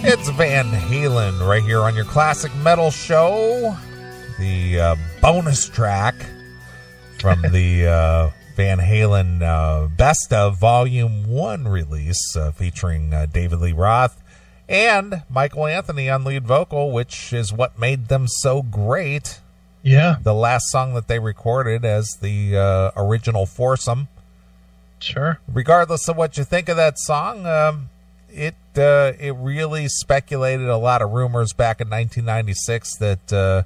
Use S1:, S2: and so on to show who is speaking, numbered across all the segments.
S1: It's Van Halen right here on your Classic Metal Show. The bonus track from the Van Halen Best of Volume 1 release featuring David Lee Roth and Michael Anthony on lead vocal, which is what made them so great.
S2: Yeah.
S1: The last song that they recorded as the original foursome.
S2: Sure.
S1: Regardless of what you think of that song, it really speculated a lot of rumors back in 1996 that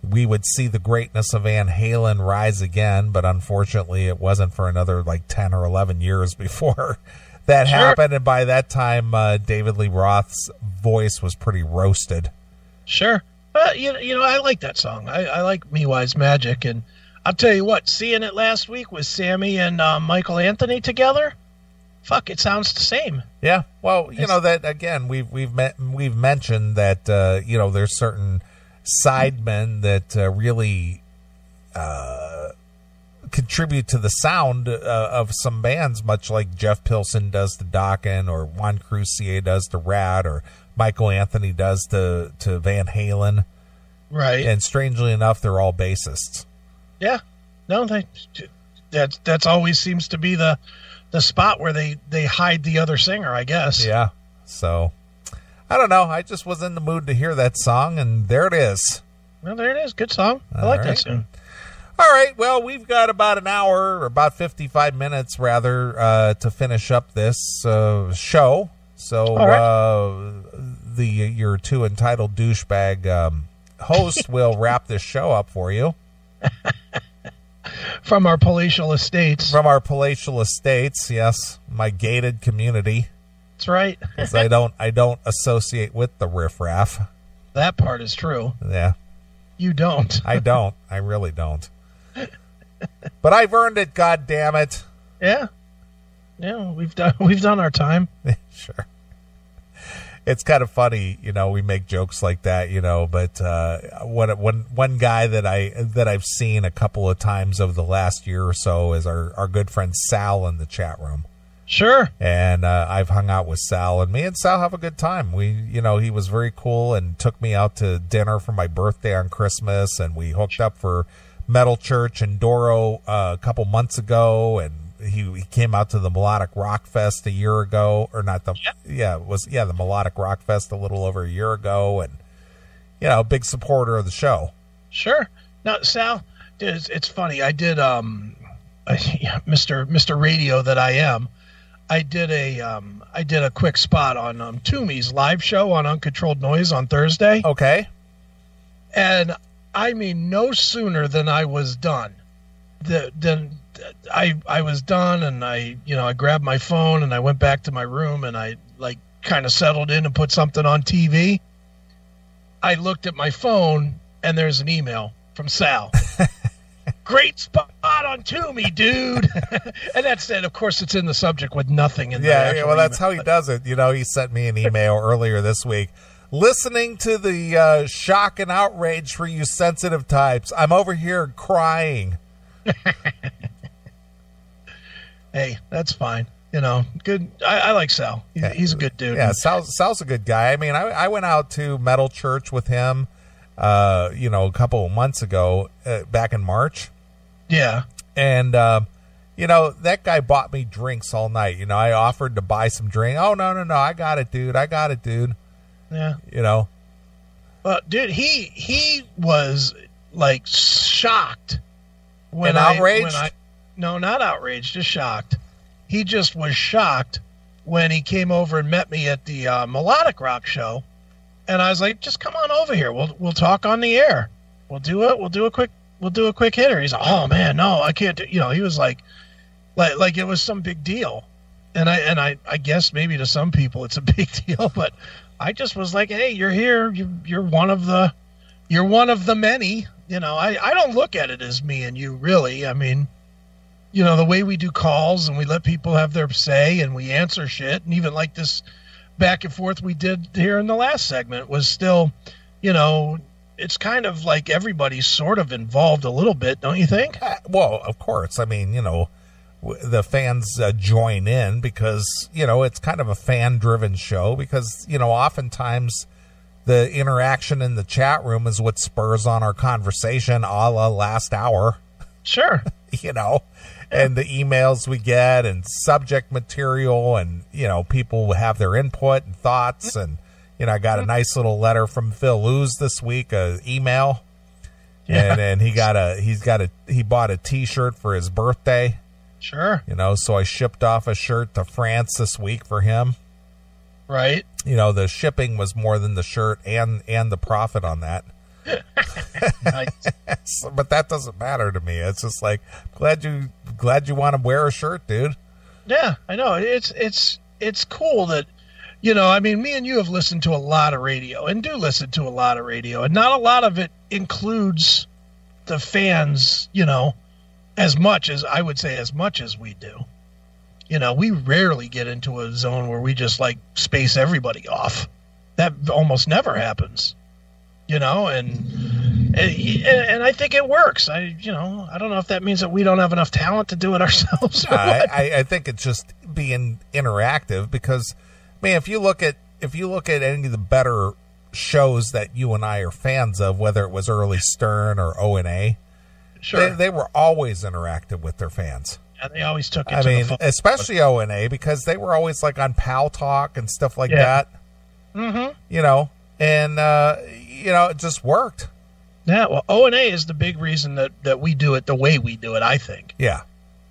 S1: we would see the greatness of Van Halen rise again, but unfortunately it wasn't for another like 10 or 11 years before that happened, and by that time David Lee Roth's voice was pretty roasted.
S2: Sure. You know, I like that song. I like Me Wise Magic, and I'll tell you what, seeing it last week with Sammy and Michael Anthony together, fuck, it sounds the same.
S1: Yeah, well, you know that again. We've mentioned that you know, there's certain sidemen that really contribute to the sound of some bands, much like Jeff Pilson does to Dokken, or Juan Crucier does to Rat, or Michael Anthony does to Van Halen.
S2: Right.
S1: And strangely enough, they're all bassists.
S2: Yeah. No, that's always seems to be the spot where they hide the other singer, I guess.
S1: Yeah. So, I don't know. I just was in the mood to hear that song, and there it is.
S2: Well, there it is. Good song. I like that tune.
S1: All right. Well, we've got about an hour, or about 55 minutes, rather, to finish up this show. So, your two entitled douchebag host will wrap this show up for you.
S2: From our palatial estates.
S1: From our palatial estates, yes. My gated community.
S2: That's right.
S1: Because I don't associate with the riffraff.
S2: That part is true.
S1: Yeah.
S2: You don't.
S1: I don't. I really don't. But I've earned it, God damn it.
S2: Yeah. Yeah, we've done our time.
S1: Sure. It's kind of funny, you know, we make jokes like that, you know, but one guy that I've seen a couple of times over the last year or so is our good friend Sal in the chat room.
S2: Sure.
S1: And I've hung out with Sal, and me and Sal have a good time. He was very cool and took me out to dinner for my birthday on Christmas, and we hooked up for Metal Church in Doro a couple months ago, and he came out to the Melodic Rock Fest a year ago, or not the the Melodic Rock Fest a little over a year ago, and you know, big supporter of the show.
S2: Sure. Now, Sal, it's funny. I did Mr. Radio that I am. I did a quick spot on Toomey's live show on Uncontrolled Noise on Thursday.
S1: Okay.
S2: And I mean, no sooner than I was done, I was done, and I grabbed my phone and I went back to my room, and I kind of settled in and put something on TV. I looked at my phone, and there's an email from Sal. Great spot on Toomey, dude. And that's it. Of course, it's in the subject with nothing in there.
S1: Yeah, well, that's how he does it. You know, he sent me an email earlier this week. Listening to the shock and outrage for you sensitive types. I'm over here crying.
S2: Hey, that's fine. You know, good. I like Sal. He's a good dude.
S1: Yeah, Sal's a good guy. I mean, I went out to Metal Church with him, a couple of months ago, back in March.
S2: Yeah.
S1: And, that guy bought me drinks all night. You know, I offered to buy some drink. Oh, no, I got it, dude.
S2: Yeah.
S1: You know.
S2: Well, dude, he was, shocked.
S1: Outraged?
S2: No, not outraged, just shocked. He just was shocked when he came over and met me at the Melodic Rock show, and I was like, "Just come on over here. We'll talk on the air. We'll do a quick hitter." He's like, "Oh man, no, I can't do." You know, he was like it was some big deal, and I guess maybe to some people it's a big deal, but I just was like, "Hey, you're here. You're one of the many." You know, I don't look at it as me and you, really. I mean, you know, the way we do calls and we let people have their say and we answer shit, and even like this back and forth we did here in the last segment was still, you know, it's kind of like everybody's sort of involved a little bit, don't you think?
S1: Well, of course. I mean, you know, the fans join in, because, you know, it's kind of a fan-driven show, because, you know, oftentimes the interaction in the chat room is what spurs on our conversation, a la last hour.
S2: Sure.
S1: You know, and the emails we get and subject material, and, you know, people have their input and thoughts. And, you know, I got a nice little letter from Phil Luz this week, a email. Yeah. And he bought a t-shirt for his birthday.
S2: Sure.
S1: You know, so I shipped off a shirt to France this week for him.
S2: Right.
S1: You know, the shipping was more than the shirt and the profit on that. Nice. But that doesn't matter to me. It's just like, glad you want to wear a shirt, dude.
S2: Yeah, I know. It's cool that, you know, I mean, me and you have listened to a lot of radio, and do listen to a lot of radio, and not a lot of it includes the fans, you know, as much as we do. You know, we rarely get into a zone where we just like space everybody off. That almost never happens. You know, and I think it works. I don't know if that means that we don't have enough talent to do it ourselves.
S1: I think it's just being interactive, because, man, if you look at any of the better shows that you and I are fans of, whether it was early Stern or O&A,
S2: sure,
S1: they were always interactive with their fans.
S2: And they always took it.
S1: I mean, especially O&A, because they were always like on Pal Talk and stuff like that.
S2: Mm-hmm.
S1: You know, and you know, it just worked.
S2: Yeah, well, O&A is the big reason that we do it the way we do it, I think.
S1: Yeah.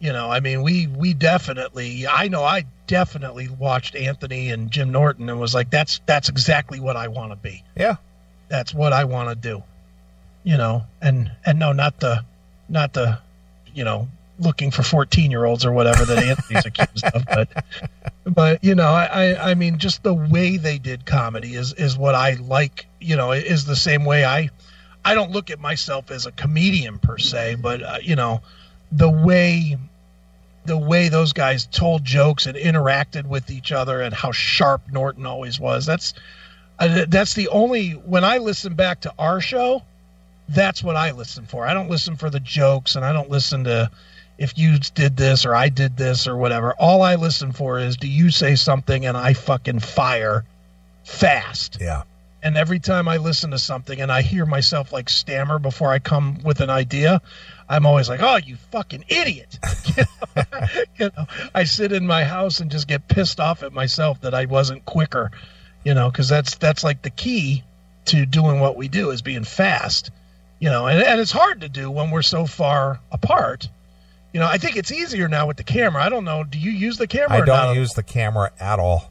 S2: You know, I mean, we definitely, I definitely watched Anthony and Jim Norton and was like, that's exactly what I want to be.
S1: Yeah.
S2: That's what I want to do. You know, and no, not the, you know, looking for 14-year-olds or whatever that Anthony's accused of, but you know, I mean, just the way they did comedy is what I like. You know, is the same way I don't look at myself as a comedian per se, but you know, the way those guys told jokes and interacted with each other, and how sharp Norton always was. That's the only, when I listen back to our show, that's what I listen for. I don't listen for the jokes, and I don't listen to if you did this or I did this or whatever. All I listen for is, do you say something and I fucking fire fast.
S1: Yeah.
S2: And every time I listen to something and I hear myself like stammer before I come with an idea, I'm always like, oh, you fucking idiot. You know, I sit in my house and just get pissed off at myself that I wasn't quicker, you know, because that's like the key to doing what we do, is being fast, you know, and it's hard to do when we're so far apart. You know, I think it's easier now with the camera. I don't know. Do you use the camera?
S1: I don't use the camera at all.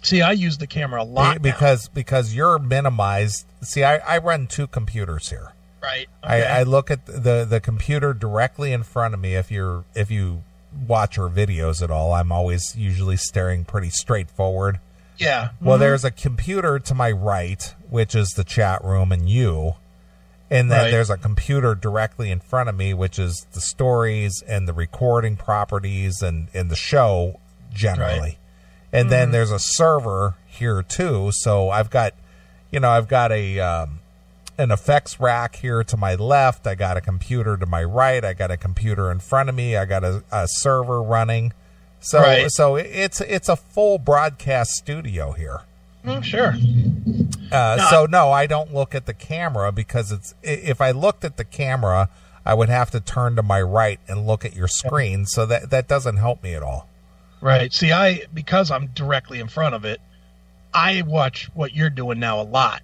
S2: See, I use the camera a lot
S1: because you're minimized. See, I run two computers here.
S2: Right. Okay.
S1: I look at the computer directly in front of me. If you watch our videos at all, I'm always usually staring pretty straight forward.
S2: Yeah.
S1: Well, there's a computer to my right, which is the chat room and you. And then there's a computer directly in front of me, which is the stories and the recording properties and the show generally. Right. And then there's a server here too. So I've got a an effects rack here to my left. I got a computer to my right. I got a computer in front of me. I got a server running. So so it's a full broadcast studio here.
S2: Sure.
S1: So no, I don't look at the camera, because if I looked at the camera, I would have to turn to my right and look at your screen. So that doesn't help me at all.
S2: Right. See, because I'm directly in front of it, I watch what you're doing now a lot.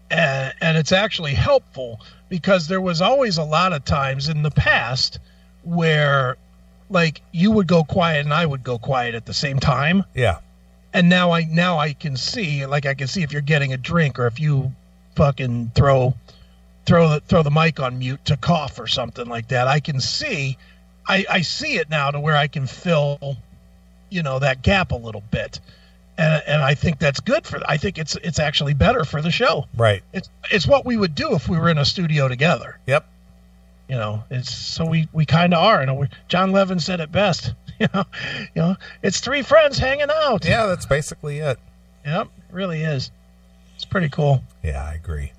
S2: And it's actually helpful, because there was always a lot of times in the past where, like, you would go quiet and I would go quiet at the same time.
S1: Yeah.
S2: And now I can see, like, I can see if you're getting a drink, or if you fucking throw the mic on mute to cough or something like that. I can see, I see it now to where I can fill, you know, that gap a little bit. And I think that's good I think it's actually better for the show. Right. It's what we would do if we were in a studio together.
S1: Yep.
S2: You know, we kind of are. You know, John Levin said it best. You know, it's three friends hanging out.
S1: Yeah, that's basically it.
S2: Yep, it really is. It's pretty cool.
S1: Yeah, I agree.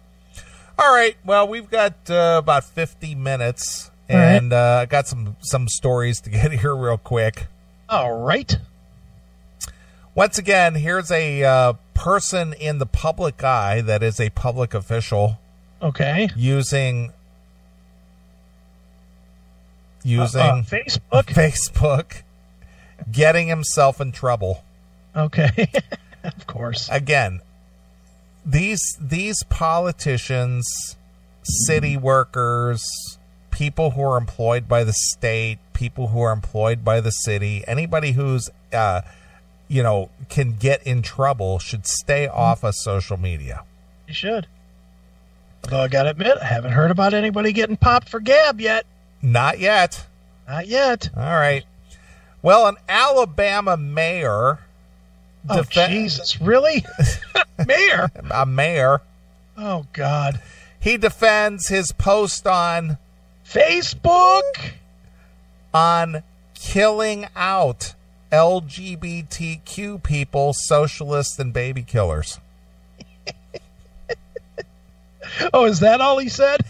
S1: All right, well, we've got about 50 minutes, And I got some stories to get here real quick.
S2: All right.
S1: Once again, here's a person in the public eye that is a public official.
S2: Okay.
S1: Using Facebook, getting himself in trouble.
S2: Okay. Of course.
S1: Again, these politicians, city workers, people who are employed by the state, people who are employed by the city, anybody who's can get in trouble should stay off of social media.
S2: You should. Although I gotta admit, I haven't heard about anybody getting popped for gab yet.
S1: Not yet.
S2: Not yet.
S1: All right. Well, an Alabama mayor.
S2: Oh, Jesus. Really? Mayor?
S1: A mayor.
S2: Oh, God.
S1: He defends his post on
S2: Facebook
S1: on killing out LGBTQ people, socialists, and baby killers.
S2: Oh, is that all he said?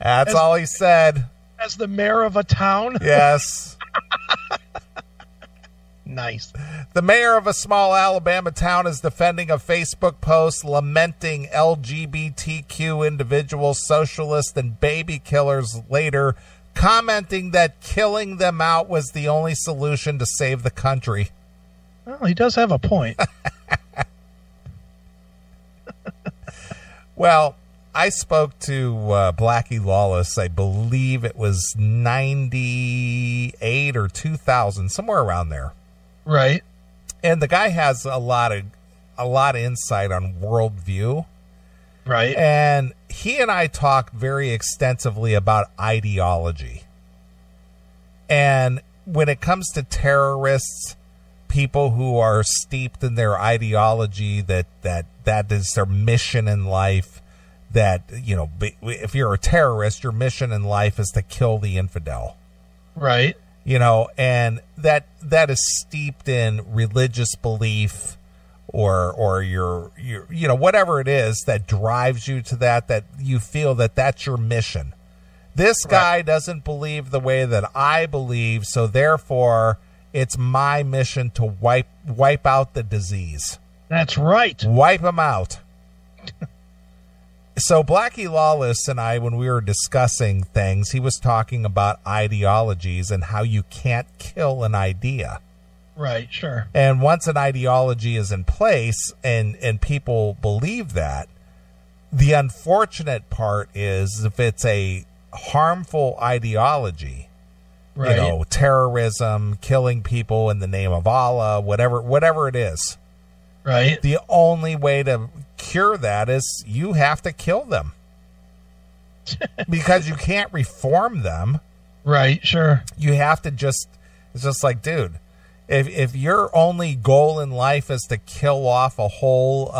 S1: That's all he said.
S2: As the mayor of a town?
S1: Yes.
S2: Nice.
S1: The mayor of a small Alabama town is defending a Facebook post lamenting LGBTQ individuals, socialists, and baby killers later, commenting that killing them out was the only solution to save the country.
S2: Well, he does have a point.
S1: Well, I spoke to Blackie Lawless, I believe it was 98 or 2000, somewhere around there.
S2: Right.
S1: And the guy has a lot of insight on worldview.
S2: Right.
S1: And he and I talked very extensively about ideology. And when it comes to terrorists, people who are steeped in their ideology, that is their mission in life, that, if you're a terrorist, your mission in life is to kill the infidel.
S2: Right.
S1: And that is steeped in religious belief or your whatever it is that drives you to that you feel that that's your mission. This guy doesn't believe the way that I believe, so therefore it's my mission to wipe out the disease.
S2: That's right.
S1: Wipe them out. So Blackie Lawless and I, when we were discussing things, he was talking about ideologies and how you can't kill an idea.
S2: Right, sure.
S1: And once an ideology is in place and people believe that, the unfortunate part is if it's a harmful ideology,
S2: right,
S1: terrorism, killing people in the name of Allah, whatever it is.
S2: Right.
S1: The only way to cure that is you have to kill them. Because you can't reform them.
S2: Right, sure.
S1: You have to it's just like, dude, if your only goal in life is to kill off a whole,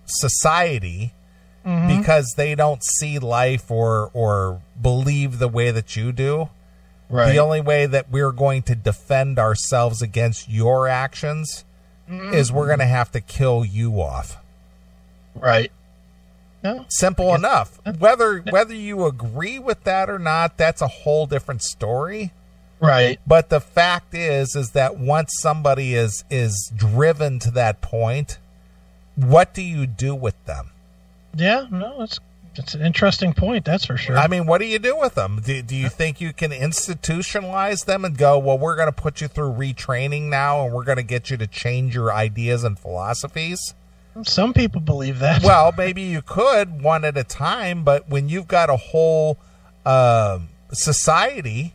S1: society because they don't see life or believe the way that you do, the only way that we're going to defend ourselves against your actions is we're going to have to kill you off.
S2: Right. No.
S1: Simple enough. Whether you agree with that or not, that's a whole different story.
S2: Right.
S1: But the fact is that once somebody is driven to that point, what do you do with them?
S2: Yeah, no, it's an interesting point, that's for sure.
S1: I mean, what do you do with them? Do you think you can institutionalize them and go, well, we're going to put you through retraining now and we're going to get you to change your ideas and philosophies?
S2: Some people believe that.
S1: Well, maybe you could one at a time, but when you've got a whole society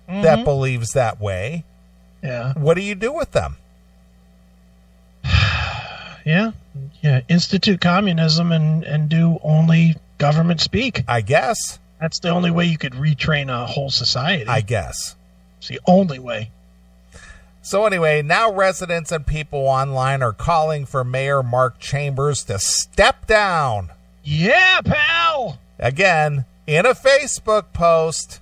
S1: that believes that way, what do you do with them?
S2: Yeah, institute communism and do only government speak.
S1: I guess.
S2: That's the only way you could retrain a whole society.
S1: I guess.
S2: It's the only way.
S1: So anyway, now residents and people online are calling for Mayor Mark Chambers to step down.
S2: Yeah, pal!
S1: Again, in a Facebook post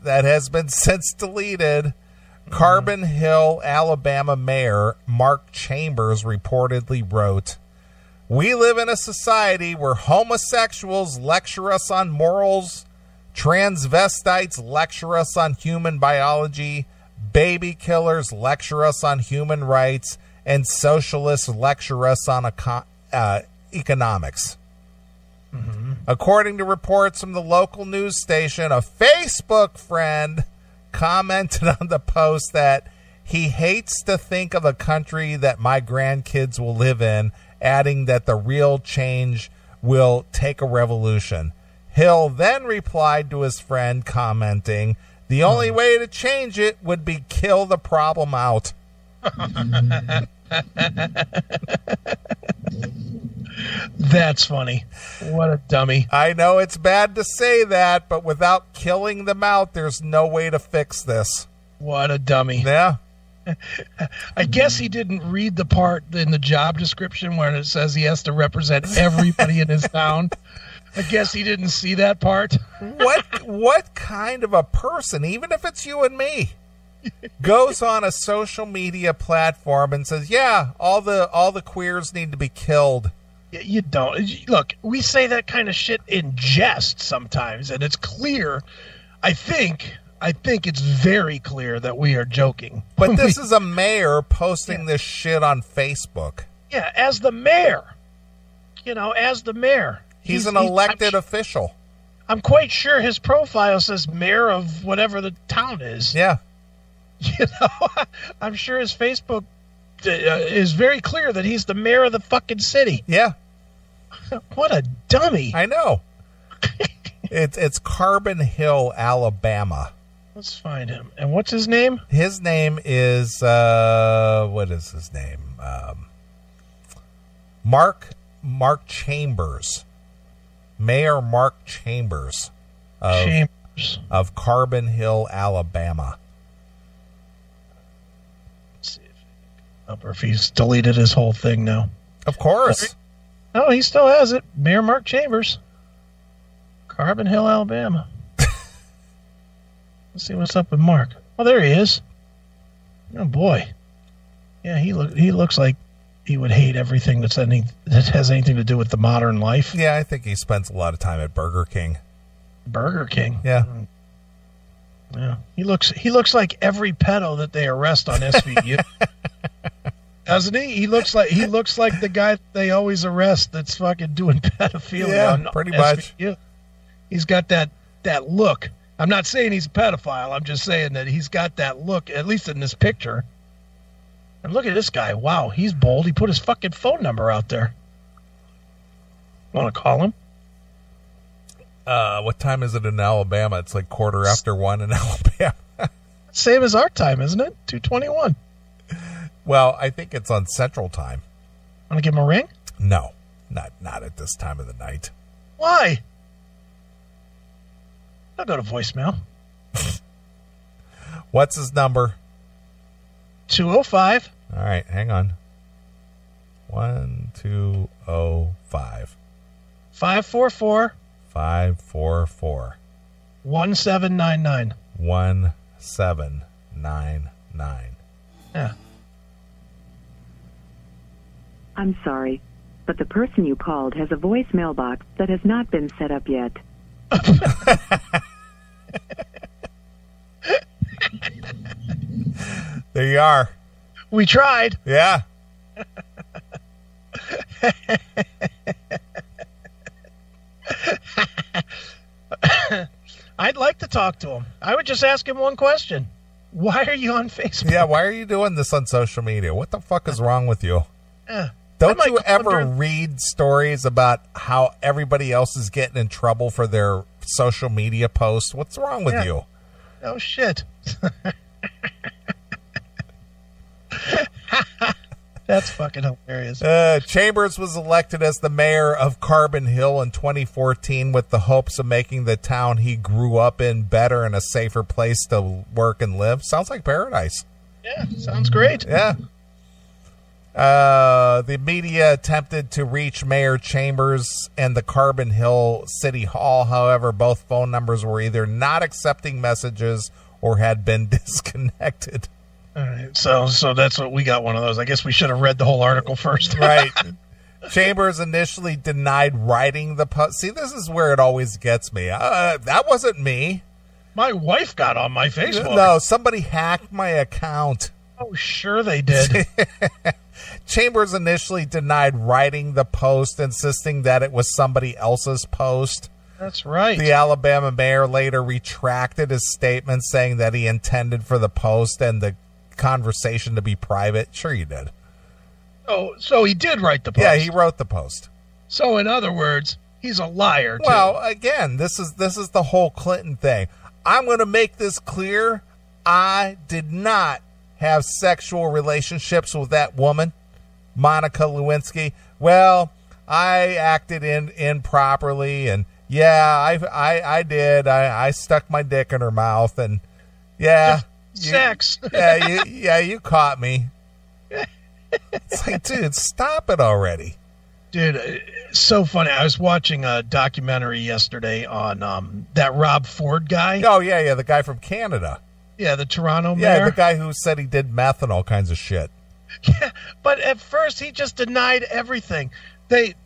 S1: that has been since deleted, Carbon Hill, Alabama Mayor Mark Chambers reportedly wrote, "We live in a society where homosexuals lecture us on morals, Transvestites lecture us on human biology. Baby killers lecture us on human rights. And socialists lecture us on economics. Mm-hmm. According to reports from the local news station, a Facebook friend commented on the post that he hates to think of a country that my grandkids will live in, adding that the real change will take a revolution. Hill then replied to his friend, commenting, the only way to change it would be kill the problem out.
S2: That's funny. What a dummy.
S1: I know it's bad to say that, but without killing them out, there's no way to fix this.
S2: What a dummy.
S1: Yeah.
S2: I guess he didn't read the part in the job description where it says he has to represent everybody in his town. I guess he didn't see that part.
S1: What kind of a person, even if it's you and me, goes on a social media platform and says, yeah, all the queers need to be killed?
S2: You don't. Look, we say that kind of shit in jest sometimes, and it's clear. I think it's very clear that we are joking.
S1: But this is a mayor posting this shit on Facebook.
S2: Yeah, as the mayor. As the mayor.
S1: He's an elected official.
S2: I'm quite sure his profile says mayor of whatever the town is.
S1: Yeah.
S2: I'm sure his Facebook is very clear that he's the mayor of the fucking city.
S1: Yeah.
S2: What a dummy.
S1: I know. It's Carbon Hill, Alabama.
S2: Let's find him. And what's his name?
S1: His name is, what is his name? Mark Chambers. Mayor Mark Chambers of Carbon Hill, Alabama.
S2: Let's see if he's deleted his whole thing now.
S1: Of course.
S2: No, he still has it. Mayor Mark Chambers. Carbon Hill, Alabama. Let's see what's up with Mark. Oh, there he is. Oh, boy. Yeah, he looks like he would hate everything that has anything to do with the modern life.
S1: Yeah, I think he spends a lot of time at Burger King.
S2: Burger King?
S1: Yeah.
S2: Yeah. He looks like every pedo that they arrest on SVU. Doesn't he? He looks like the guy they always arrest that's fucking doing pedophilia on
S1: pretty
S2: SVU.
S1: much.
S2: He's got that look. I'm not saying he's a pedophile. I'm just saying that he's got that look, at least in this picture. And look at this guy. Wow, he's bold. He put his fucking phone number out there. Want to call him?
S1: What time is it in Alabama? It's like 1:15 in Alabama.
S2: Same as our time, isn't it? 2:21.
S1: Well, I think it's on Central Time.
S2: Want to give him a ring?
S1: No, not at this time of the night.
S2: Why? I'll go to voicemail.
S1: What's his number?
S2: 205.
S1: All right, hang on. 1205.
S2: 544.
S1: 544.
S2: 1799.
S1: 1799.
S2: Yeah.
S3: I'm sorry, but the person you called has a voicemail box that has not been set up yet.
S1: There you are.
S2: We tried.
S1: Yeah.
S2: I'd like to talk to him. I would just ask him one question. Why are you on Facebook?
S1: Yeah, why are you doing this on social media? What the fuck is wrong with you? Don't you ever read stories about how everybody else is getting in trouble for their social media posts? What's wrong with you?
S2: Oh, shit. That's fucking hilarious.
S1: Chambers was elected as the mayor of Carbon Hill in 2014 with the hopes of making the town he grew up in better and a safer place to work and live. Sounds like paradise.
S2: Yeah, sounds great.
S1: Yeah. The media attempted to reach Mayor Chambers and the Carbon Hill City Hall. However, both phone numbers were either not accepting messages or had been disconnected.
S2: All right, so that's what we got, one of those. I guess we should have read the whole article first.
S1: Right. Chambers initially denied writing the post. See, this is where it always gets me. That wasn't me.
S2: My wife got on my Facebook.
S1: No, somebody hacked my account.
S2: Oh, sure they did.
S1: Chambers initially denied writing the post, insisting that it was somebody else's post.
S2: That's right.
S1: The Alabama mayor later retracted his statement, saying that he intended for the post and the conversation to be private. Sure you did.
S2: Oh, so he did write the post.
S1: Yeah, he wrote the post.
S2: So in other words, he's a liar, too.
S1: Well, again, this is the whole Clinton thing. I'm going to make this clear. I did not have sexual relationships with that woman, Monica Lewinsky. Well, I acted improperly, and yeah, I did. I stuck my dick in her mouth, and yeah,
S2: sex.
S1: You caught me. It's like, dude, stop it already.
S2: Dude, so funny. I was watching a documentary yesterday on that Rob Ford guy.
S1: Oh, yeah, the guy from Canada.
S2: Yeah, the Toronto mayor.
S1: Yeah, the guy who said he did meth and all kinds of shit.
S2: Yeah, but at first he just denied everything.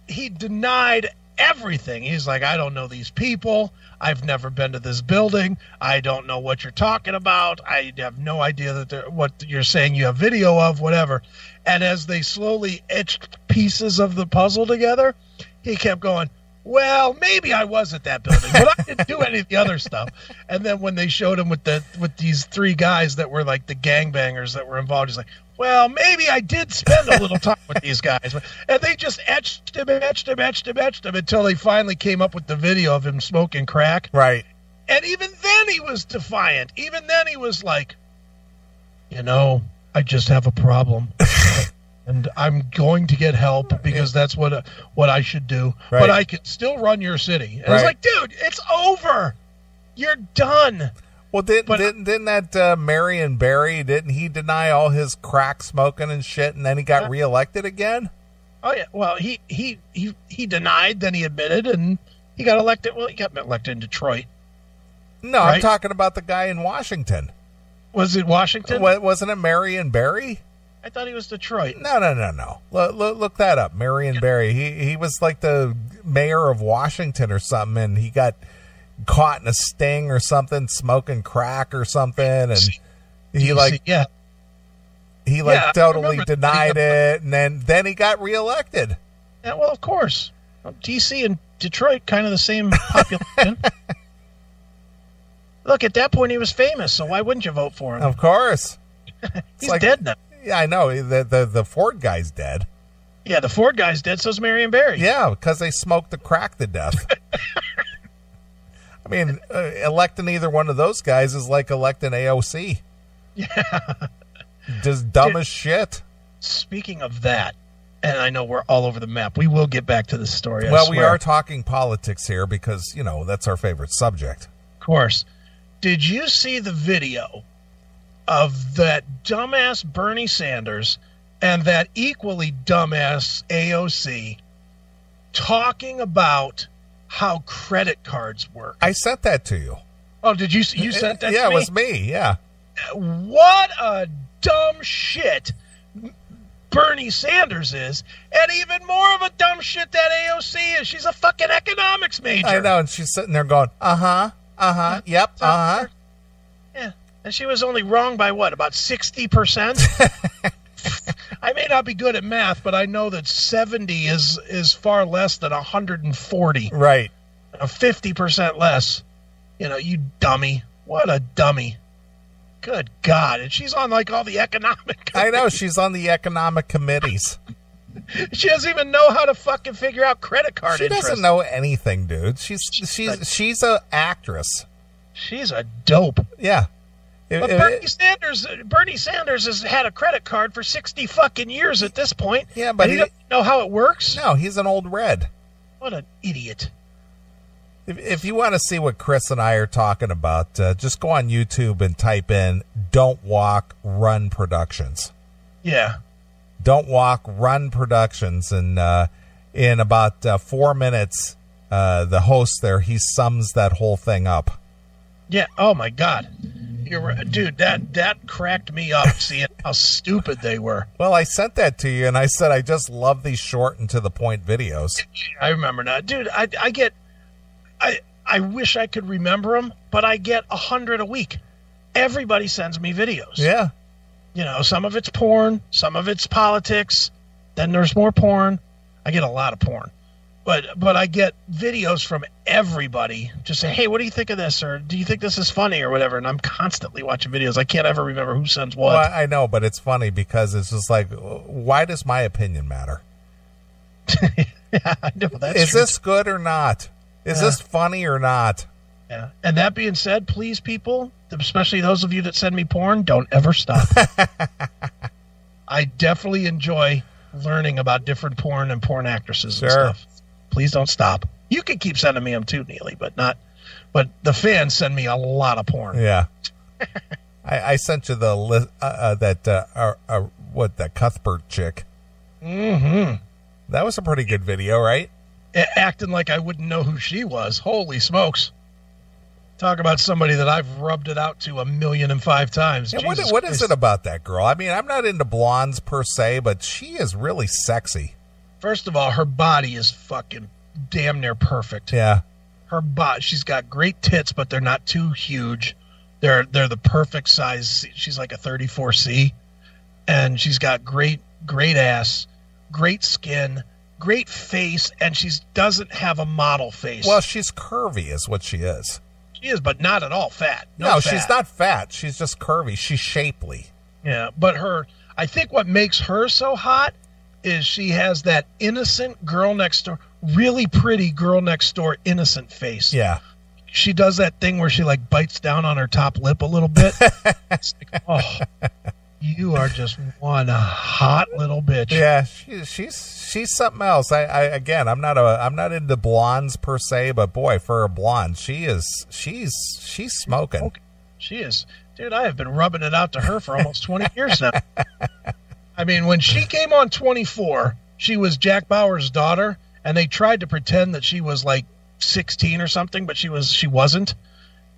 S2: He denied everything. He's like, I don't know these people. I've never been to this building. I don't know what you're talking about. I have no idea what you're saying you have video of, whatever. And as they slowly etched pieces of the puzzle together, he kept going, well, maybe I was at that building, but I didn't do any of the other stuff. And then when they showed him with these three guys that were like the gangbangers that were involved, he's like, well, maybe I did spend a little time with these guys. And they just etched him until they finally came up with the video of him smoking crack.
S1: Right.
S2: And even then he was defiant. Even then he was like, I just have a problem. And I'm going to get help because that's what I should do.
S1: Right.
S2: But I can still run your city. And It's like, dude, it's over. You're done.
S1: Well, didn't that Marion Barry, didn't he deny all his crack smoking and shit, and then he got reelected again?
S2: Oh yeah. Well, he denied, then he admitted, and he got elected. Well, he got elected in Detroit.
S1: No, right? I'm talking about the guy in Washington.
S2: Was it Washington?
S1: Wasn't it Marion Barry?
S2: I thought he was Detroit.
S1: No. Look that up. Marion Barry. He was like the mayor of Washington or something, and he got caught in a sting or something, smoking crack or something, and he totally denied it, and then he got reelected.
S2: Yeah, well, of course. DC and Detroit, kind of the same population. Look, at that point he was famous, so why wouldn't you vote for him?
S1: Of course.
S2: He's dead now.
S1: Yeah, I know. The Ford guy's dead.
S2: Yeah, the Ford guy's dead, so's Marion Barry.
S1: Yeah, because they smoked the crack to death. I mean, electing either one of those guys is like electing AOC.
S2: Yeah.
S1: Just dumb as shit.
S2: Speaking of that, and I know we're all over the map, we will get back to this story.
S1: Well, we are talking politics here because, that's our favorite subject.
S2: Of course. Did you see the video of that dumbass Bernie Sanders and that equally dumbass AOC talking about how credit cards work?
S1: I sent that to you.
S2: Oh, did you sent that to me?
S1: Yeah, it was me, yeah.
S2: What a dumb shit Bernie Sanders is, and even more of a dumb shit that AOC is. She's a fucking economics major.
S1: I know, and she's sitting there going, yep,
S2: Yeah, and she was only wrong by what, about 60%? I may not be good at math, but I know that 70 is far less than 140.
S1: Right.
S2: 50% less. You dummy. What a dummy. Good God. And she's on like all the economic committees.
S1: I know, she's on the economic committees.
S2: She doesn't even know how to fucking figure out credit card interest.
S1: She doesn't know anything, dude. She's an actress.
S2: She's a dope.
S1: Yeah.
S2: But Bernie Sanders has had a credit card for 60 fucking years at this point.
S1: Yeah, but
S2: he doesn't know how it works.
S1: No, he's an old red.
S2: What an idiot.
S1: If you want to see what Chris and I are talking about, just go on YouTube and type in Don't Walk, Run Productions.
S2: Yeah.
S1: Don't Walk, Run Productions. And in about 4 minutes, the host there, he sums that whole thing up.
S2: Yeah. Oh, my God. You're right. Dude, that cracked me up seeing how stupid they were.
S1: Well, I sent that to you, and I said I just love these short and to the point videos.
S2: I remember now. Dude, I wish I could remember them, but I get 100 a week. Everybody sends me videos.
S1: Yeah.
S2: You know, some of it's porn, some of it's politics. Then there's more porn. I get a lot of porn. But I get videos from everybody. Just say, hey, what do you think of this? Or do you think this is funny or whatever? And I'm constantly watching videos. I can't ever remember who sends what.
S1: Well, I know, but it's funny because it's just like, why does my opinion matter?
S2: Yeah, I know.
S1: Is this good or not? Is this funny or not?
S2: Yeah. And that being said, please, people, especially those of you that send me porn, don't ever stop. I definitely enjoy learning about different porn and porn actresses and stuff. Please don't stop. You can keep sending me them too, Neely, but the fans send me a lot of porn.
S1: Yeah. I sent you the list, that Cuthbert chick.
S2: Mm-hmm.
S1: That was a pretty good video, right?
S2: Acting like I wouldn't know who she was. Holy smokes. Talk about somebody that I've rubbed it out to 1,000,005 times.
S1: Yeah, what is it about that girl? I mean, I'm not into blondes per se, but she is really sexy.
S2: First of all, her body is fucking damn near perfect.
S1: Yeah.
S2: Her body, she's got great tits, but they're not too huge. They're the perfect size. She's like a 34C. And she's got great ass, great skin, great face, and she doesn't have a model face.
S1: Well, she's curvy is what she is.
S2: She is, but not at all fat.
S1: No, she's not fat. She's just curvy. She's shapely.
S2: Yeah, but I think what makes her so hot is she has that innocent girl next door, really pretty girl next door innocent face.
S1: Yeah.
S2: She does that thing where she like bites down on her top lip a little bit. It's like, oh, you are just one hot little bitch.
S1: Yeah, she's something else. I'm not into blondes per se, but boy, for a blonde, she's smoking.
S2: She is. Dude, I have been rubbing it out to her for almost 20 years now. I mean, when she came on 24, she was Jack Bauer's daughter, and they tried to pretend that she was like 16 or something, but she wasn't.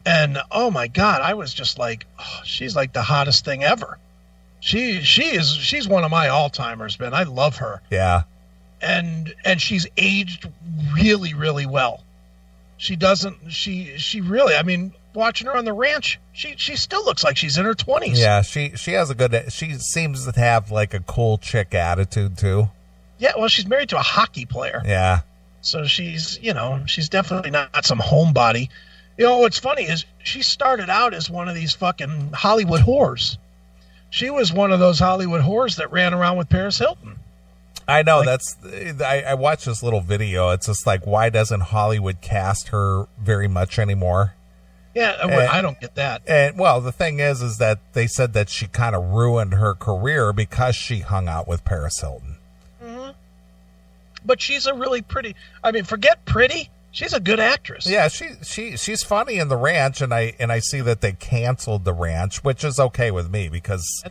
S2: And oh my God, I was just like, oh, she's like the hottest thing ever. She's one of my all-timers, man. I love her.
S1: Yeah.
S2: And she's aged really, really well. She really, I mean, watching her on the ranch, she still looks like she's in her 20s.
S1: Yeah, she has she seems to have like a cool chick attitude too.
S2: Yeah, well, she's married to a hockey player.
S1: Yeah.
S2: So she's definitely not some homebody. You know, what's funny is she started out as one of these fucking Hollywood whores. She was one of those Hollywood whores that ran around with Paris Hilton.
S1: I know, I watched this little video. It's just like, why doesn't Hollywood cast her very much anymore?
S2: Yeah, I don't get that.
S1: And well, the thing is that they said that she kind of ruined her career because she hung out with Paris Hilton.
S2: Mm-hmm. But she's a really pretty. I mean, forget pretty. She's a good actress.
S1: Yeah, she's funny in The Ranch, and I see that they canceled The Ranch, which is okay with me because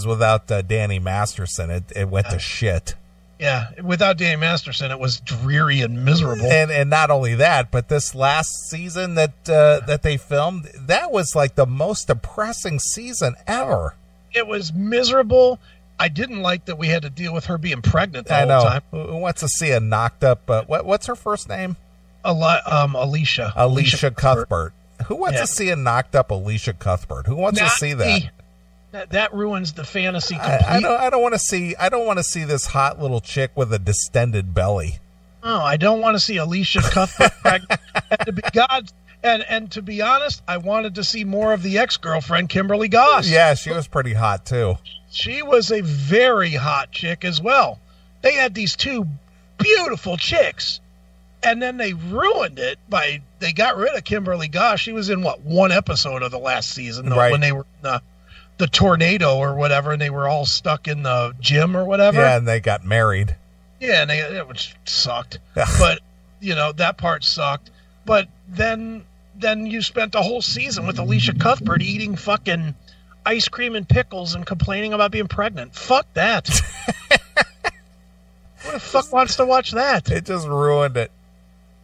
S1: without Danny Masterson, it went to shit.
S2: Yeah, without Danny Masterson, it was dreary and miserable.
S1: And not only that, but this last season that they filmed, that was like the most depressing season ever.
S2: It was miserable. I didn't like that we had to deal with her being pregnant the whole time.
S1: Who wants to see a knocked up? What's her first name?
S2: Alicia.
S1: Alicia Cuthbert. Who wants to see a knocked up Alicia Cuthbert? Who wants to see that?
S2: That ruins the fantasy completely.
S1: I don't want to see this hot little chick with a distended belly.
S2: Oh, I don't want to see Alicia Cuthbert pregnant. And to be honest, I wanted to see more of the ex-girlfriend Kimberly Goss.
S1: Yeah, she was pretty hot too.
S2: She was a very hot chick as well. They had these two beautiful chicks, and then they ruined it they got rid of Kimberly Goss. She was in one episode of the last season,
S1: right,
S2: when they were in the tornado or whatever, and they were all stuck in the gym or whatever.
S1: Yeah, and they got married.
S2: Yeah, and which sucked. But that part sucked. But then you spent the whole season with Alicia Cuthbert eating fucking ice cream and pickles and complaining about being pregnant. Fuck that. Who the fuck wants to watch that?
S1: It just ruined it.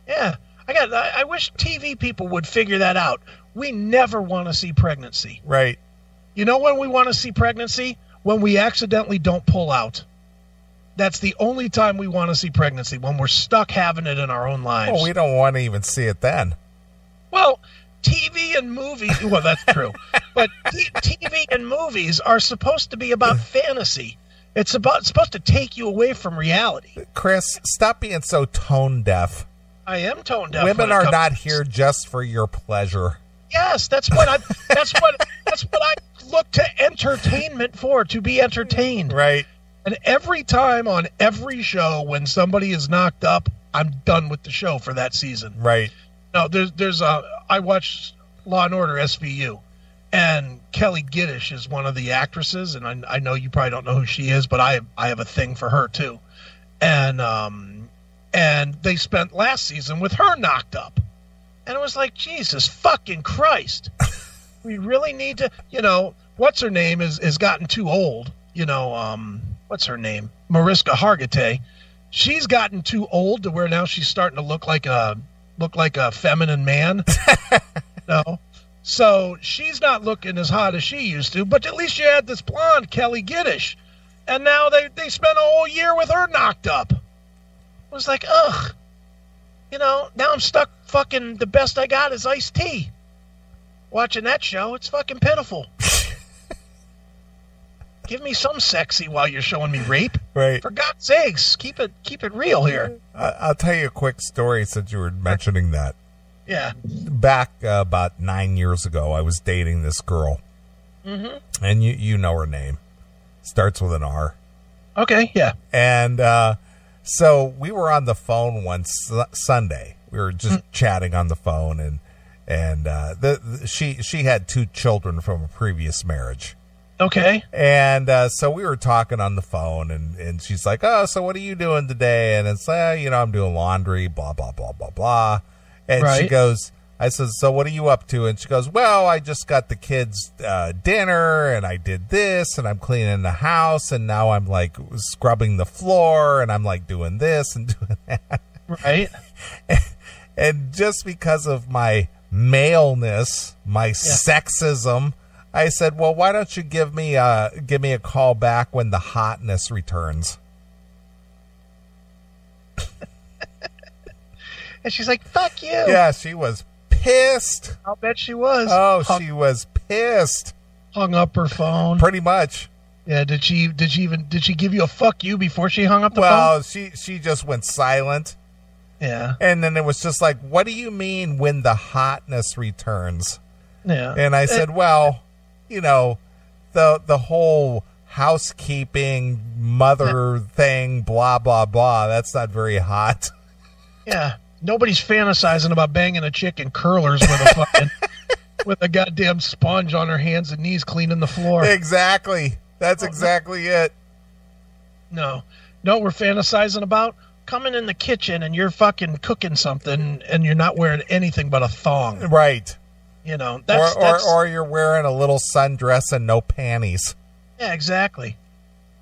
S2: Yeah. I wish TV people would figure that out. we never want to see pregnancy.
S1: Right.
S2: You know when we want to see pregnancy? When we accidentally don't pull out. That's the only time we want to see pregnancy, when we're stuck having it in our own lives.
S1: Well, we don't want to even see it then.
S2: Well, TV and movies, well, that's true. But TV and movies are supposed to be about fantasy. It's supposed to take you away from reality.
S1: Chris, stop being so tone deaf.
S2: I am tone deaf.
S1: Women are not here just for your pleasure.
S2: Yes, that's what I look to entertainment for, to be entertained.
S1: Right.
S2: And every time on every show when somebody is knocked up, I'm done with the show for that season.
S1: Right.
S2: No, I watched Law and Order SVU, and Kelly Giddish is one of the actresses, and I know you probably don't know who she is, but I have a thing for her too. And they spent last season with her knocked up. And it was like, Jesus fucking Christ. We really need to, what's her name is gotten too old. What's her name? Mariska Hargitay. She's gotten too old to where now she's starting to look like a feminine man. So she's not looking as hot as she used to, but at least you had this blonde Kelly Giddish. And now they spent a whole year with her knocked up. It was like, ugh. Now I'm stuck fucking, the best I got is iced tea. Watching that show, it's fucking pitiful. Give me some sexy while you're showing me rape.
S1: Right.
S2: For God's sakes, keep it real here.
S1: I'll tell you a quick story since you were mentioning that.
S2: Yeah.
S1: Back about 9 years ago, I was dating this girl. Mm-hmm. And you know her name. Starts with an R. Okay, yeah. And so we were on the phone one Sunday. We were just chatting on the phone, and she had 2 children from a previous marriage.
S2: Okay.
S1: And so we were talking on the phone, and she's like, oh, so what are you doing today? And it's like, I'm doing laundry, blah, blah, blah, blah, blah. And right. She goes, I said, so what are you up to? And she goes, well, I just got the kids dinner, and I did this, and I'm cleaning the house, and now I'm like scrubbing the floor, and I'm like doing this and doing that.
S2: Right.
S1: And just because of my maleness, my sexism, I said, well, why don't you give me a call back when the hotness returns?
S2: And she's like, fuck you.
S1: Yeah, she was pissed.
S2: I'll bet she was.
S1: Oh, she was pissed.
S2: Hung up her phone.
S1: Pretty much.
S2: Yeah, did she give you a fuck you before she hung up the phone?
S1: Well, she just went silent.
S2: Yeah.
S1: And then it was just like, what do you mean when the hotness returns?
S2: Yeah.
S1: And I said, well, the whole housekeeping mother thing, blah, blah, blah, that's not very hot.
S2: Yeah. Nobody's fantasizing about banging a chick in curlers with a fucking with a goddamn sponge on her hands and knees cleaning the floor.
S1: Exactly. That's exactly it.
S2: No, we're fantasizing about coming in the kitchen and you're fucking cooking something and you're not wearing anything but a thong.
S1: Right.
S2: That's
S1: or you're wearing a little sundress and no panties.
S2: Yeah, exactly.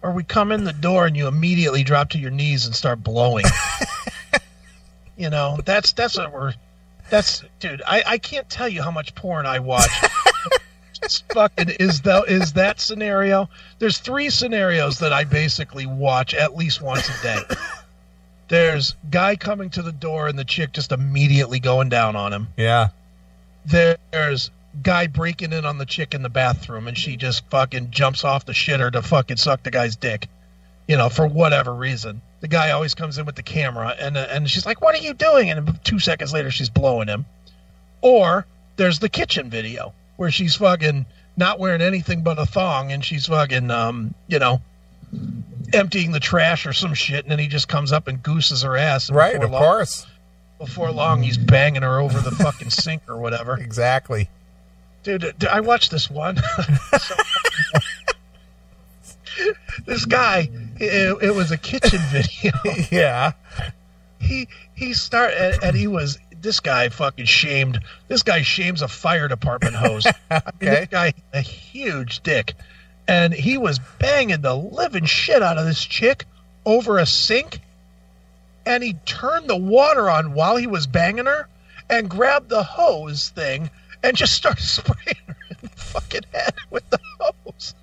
S2: Or we come in the door and you immediately drop to your knees and start blowing. That's dude, I can't tell you how much porn I watch. It's fucking is that scenario. There's 3 scenarios that I basically watch at least once a day. There's guy coming to the door and the chick just immediately going down on him.
S1: Yeah.
S2: There's guy breaking in on the chick in the bathroom and she just fucking jumps off the shitter to fucking suck the guy's dick. For whatever reason. The guy always comes in with the camera and she's like, what are you doing? And 2 seconds later she's blowing him. Or there's the kitchen video where she's fucking not wearing anything but a thong and she's fucking, emptying the trash or some shit, and then he just comes up and gooses her ass.
S1: Right, of course.
S2: Before long, he's banging her over the fucking sink or whatever.
S1: Exactly.
S2: Dude, I watched this one. This guy, it was a kitchen video.
S1: Yeah.
S2: He started, and he was, this guy fucking shamed, this guy shames a fire department hose.
S1: Okay.
S2: I mean, this guy, a huge dick. And he was banging the living shit out of this chick over a sink. And he turned the water on while he was banging her and grabbed the hose thing and just started spraying her in the fucking head with the hose.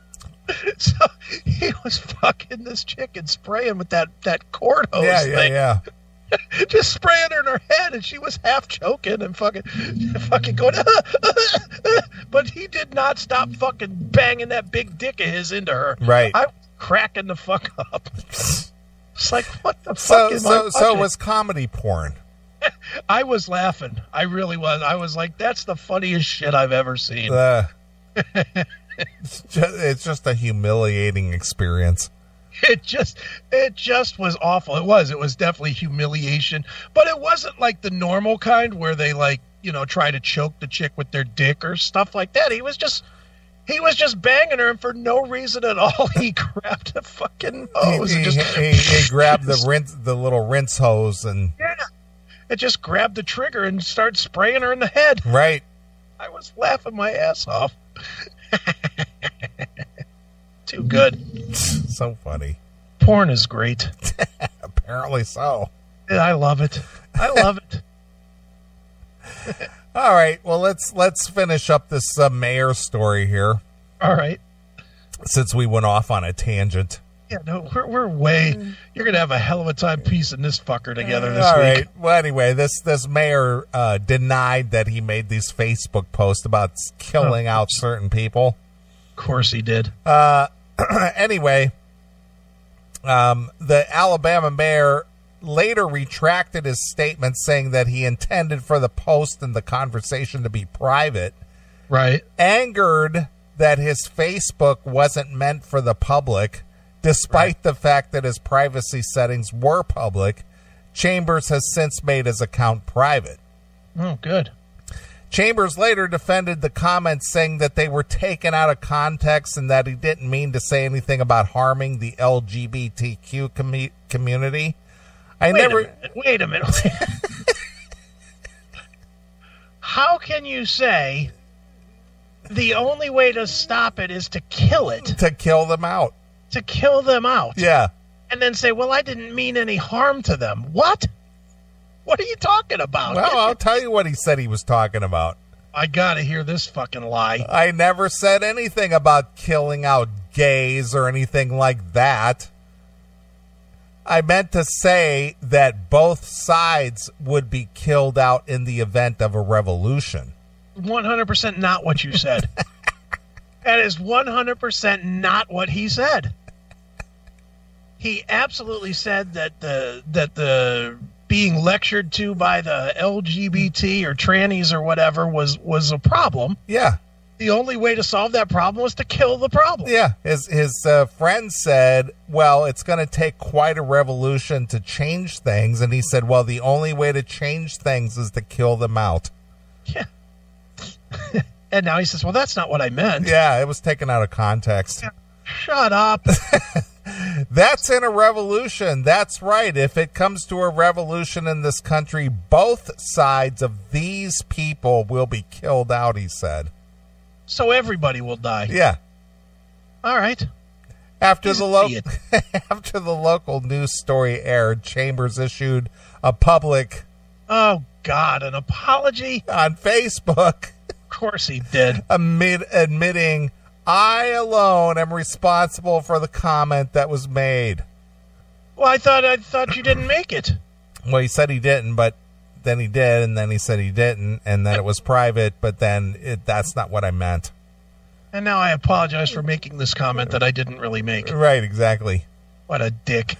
S2: So he was fucking this chick and spraying with that cord hose thing.
S1: Yeah.
S2: Just spraying her in her head, and she was half choking and fucking going, but he did not stop fucking banging that big dick of his into her.
S1: Right.
S2: I was cracking the fuck up. It's like, what the fuck am I watching?
S1: So it was comedy porn.
S2: I was laughing. I really was. I was like, that's the funniest shit I've ever seen.
S1: It's just a humiliating experience.
S2: It just was awful. It was definitely humiliation, but it wasn't like the normal kind where they like, try to choke the chick with their dick or stuff like that. He was just banging her, and for no reason at all, he grabbed a fucking hose.
S1: He grabbed the little rinse hose and
S2: it just grabbed the trigger and started spraying her in the head.
S1: Right.
S2: I was laughing my ass off. Too good.
S1: So funny.
S2: Porn is great.
S1: Apparently so.
S2: I love it. All
S1: right. Well, let's finish up this mayor story here.
S2: All right.
S1: Since we went off on a tangent.
S2: Yeah, no, we're way. You're gonna have a hell of a time piecing this fucker together this
S1: All
S2: week.
S1: right. Well, anyway, this mayor denied that he made these Facebook posts about killing out certain people.
S2: Of course he did.
S1: Anyway, the Alabama mayor later retracted his statement, saying that he intended for the post and the conversation to be private.
S2: Right.
S1: Angered that his Facebook wasn't meant for the public, despite the fact that his privacy settings were public, Chambers has since made his account private.
S2: Oh, good.
S1: Chambers later defended the comments, saying that they were taken out of context and that he didn't mean to say anything about harming the LGBTQ community.
S2: Wait a minute. How can you say the only way to stop it is to kill it?
S1: To kill them out.
S2: To kill them out.
S1: Yeah.
S2: And then say, well, I didn't mean any harm to them. What? What are you talking about?
S1: Well, I'll tell you what he said he was talking about.
S2: I gotta hear this fucking lie.
S1: I never said anything about killing out gays or anything like that. I meant to say that both sides would be killed out in the event of a revolution.
S2: 100% not what you said. That is 100% not what he said. He absolutely said that the being lectured to by the LGBT or trannies or whatever was a problem.
S1: Yeah.
S2: The only way to solve that problem was to kill the problem.
S1: Yeah. His friend said, well, it's going to take quite a revolution to change things. And he said, well, the only way to change things is to kill them out.
S2: Yeah. And now he says, well, that's not what I meant.
S1: Yeah, it was taken out of context.
S2: Yeah. Shut up.
S1: That's in a revolution. That's right. If it comes to a revolution in this country, both sides of these people will be killed out, he said.
S2: So everybody will die.
S1: Yeah.
S2: All right.
S1: After the local news story aired, Chambers issued a public...
S2: Oh, God, an apology?
S1: On Facebook.
S2: Of course he did.
S1: Admitting... I alone am responsible for the comment that was made.
S2: Well, I thought you didn't make it.
S1: Well, he said he didn't, but then he did, and then he said he didn't, and then it was private, but then that's not what I meant.
S2: And now I apologize for making this comment that I didn't really make.
S1: Right, exactly.
S2: What a dick.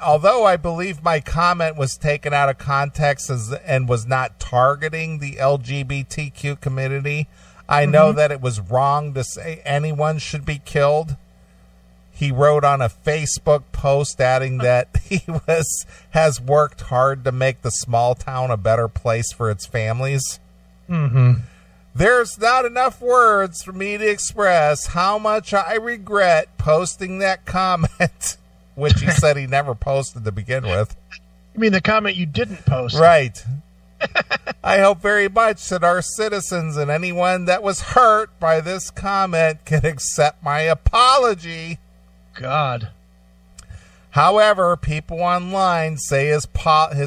S1: Although I believe my comment was taken out of context and was not targeting the LGBTQ community, I know that it was wrong to say anyone should be killed. He wrote on a Facebook post adding that he has worked hard to make the small town a better place for its families.
S2: Mm-hmm.
S1: There's not enough words for me to express how much I regret posting that comment, which he said he never posted to begin with.
S2: You mean the comment you didn't post?
S1: Right. I hope very much that our citizens and anyone that was hurt by this comment can accept my apology.
S2: God.
S1: However, people online say his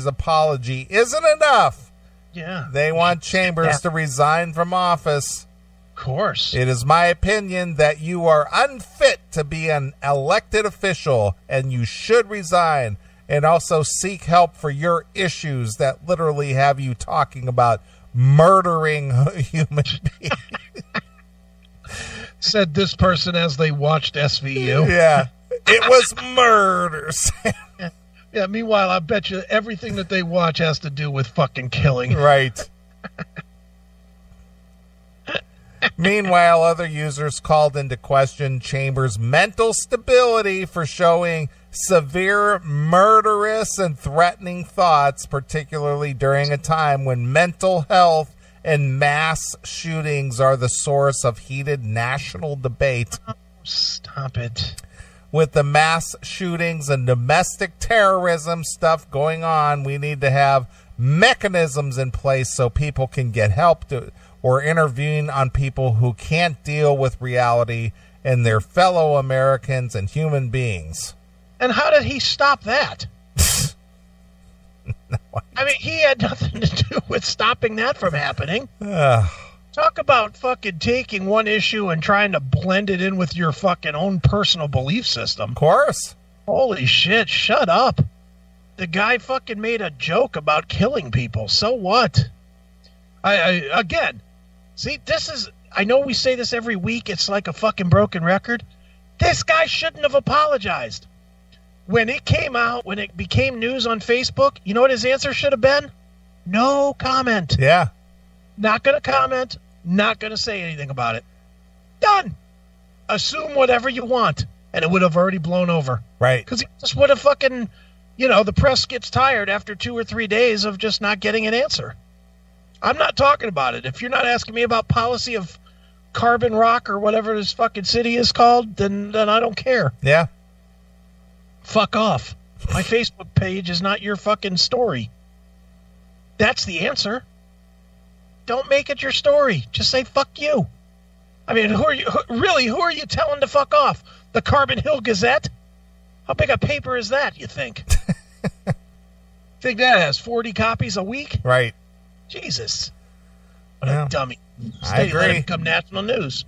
S1: apology isn't enough
S2: Yeah.
S1: They want Chambers to resign from office.
S2: Of course.
S1: It is my opinion that you are unfit to be an elected official, and you should resign and also seek help for your issues that literally have you talking about murdering human beings.
S2: Said this person as they watched SVU.
S1: Yeah. It was murder.
S2: Yeah, meanwhile, I bet you everything that they watch has to do with fucking killing.
S1: Right. Meanwhile, other users called into question Chambers' mental stability for showing severe murderous and threatening thoughts, particularly during a time when mental health and mass shootings are the source of heated national debate.
S2: Oh, stop it.
S1: With the mass shootings and domestic terrorism stuff going on, we need to have mechanisms in place so people can get help or intervene on people who can't deal with reality and their fellow Americans and human beings.
S2: And how did he stop that? I mean, he had nothing to do with stopping that from happening. Talk about fucking taking one issue and trying to blend it in with your fucking own personal belief system.
S1: Of course.
S2: Holy shit, shut up. The guy fucking made a joke about killing people. So what? Again, see, this is, I know we say this every week. It's like a fucking broken record. This guy shouldn't have apologized. When it came out, when it became news on Facebook, you know what his answer should have been? No comment.
S1: Yeah.
S2: Not going to comment. Not going to say anything about it. Done. Assume whatever you want. And it would have already blown over.
S1: Right.
S2: Because he just would have fucking, you know, the press gets tired after 2 or 3 days of just not getting an answer. I'm not talking about it. If you're not asking me about policy of Carbon Rock or whatever this fucking city is called, then I don't care.
S1: Yeah.
S2: Fuck off. My Facebook page is not your fucking story. That's the answer. Don't make it your story. Just say fuck you. I mean, who are you telling to fuck off? The Carbon Hill Gazette? How big a paper is that, you think? Think that has 40 copies a week?
S1: Right.
S2: Jesus. What a dummy.
S1: I agree.
S2: Let him become national news.